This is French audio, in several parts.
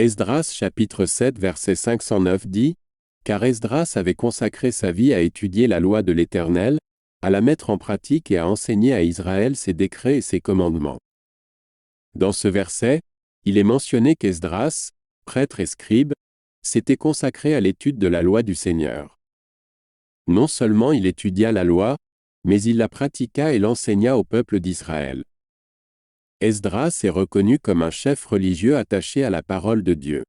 Esdras chapitre 7 verset 509 dit, « Car Esdras avait consacré sa vie à étudier la loi de l'Éternel, à la mettre en pratique et à enseigner à Israël ses décrets et ses commandements. » Dans ce verset, il est mentionné qu'Esdras, prêtre et scribe, s'était consacré à l'étude de la loi du Seigneur. Non seulement il étudia la loi, mais il la pratiqua et l'enseigna au peuple d'Israël. Esdras est reconnu comme un chef religieux attaché à la parole de Dieu.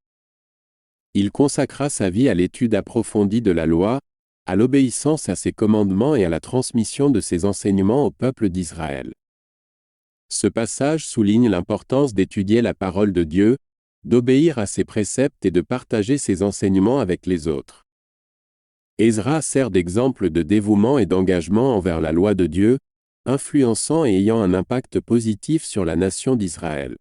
Il consacra sa vie à l'étude approfondie de la loi, à l'obéissance à ses commandements et à la transmission de ses enseignements au peuple d'Israël. Ce passage souligne l'importance d'étudier la parole de Dieu, d'obéir à ses préceptes et de partager ses enseignements avec les autres. Ezra sert d'exemple de dévouement et d'engagement envers la loi de Dieu, influençant et ayant un impact positif sur la nation d'Israël.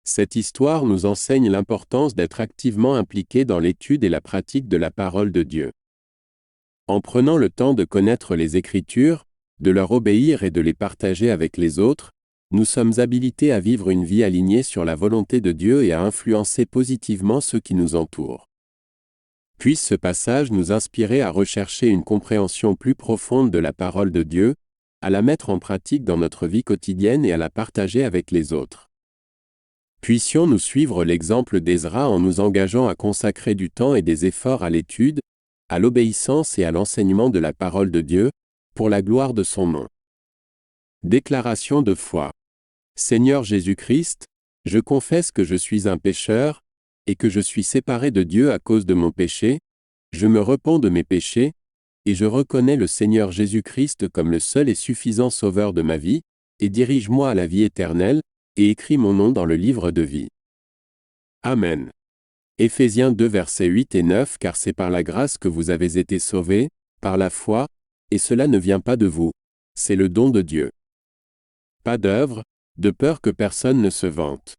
Cette histoire nous enseigne l'importance d'être activement impliqué dans l'étude et la pratique de la parole de Dieu. En prenant le temps de connaître les Écritures, de leur obéir et de les partager avec les autres, nous sommes habilités à vivre une vie alignée sur la volonté de Dieu et à influencer positivement ceux qui nous entourent. Puisse ce passage nous inspirer à rechercher une compréhension plus profonde de la parole de Dieu, à la mettre en pratique dans notre vie quotidienne et à la partager avec les autres. Puissions-nous suivre l'exemple d'Ezra en nous engageant à consacrer du temps et des efforts à l'étude, à l'obéissance et à l'enseignement de la parole de Dieu, pour la gloire de son nom. Déclaration de foi. Seigneur Jésus-Christ, je confesse que je suis un pécheur, et que je suis séparé de Dieu à cause de mon péché, je me repens de mes péchés, et je reconnais le Seigneur Jésus-Christ comme le seul et suffisant Sauveur de ma vie, et dirige-moi à la vie éternelle, et écris mon nom dans le livre de vie. Amen. Éphésiens 2 versets 8 et 9 Car c'est par la grâce que vous avez été sauvés, par la foi, et cela ne vient pas de vous, c'est le don de Dieu. Pas d'œuvre, de peur que personne ne se vante.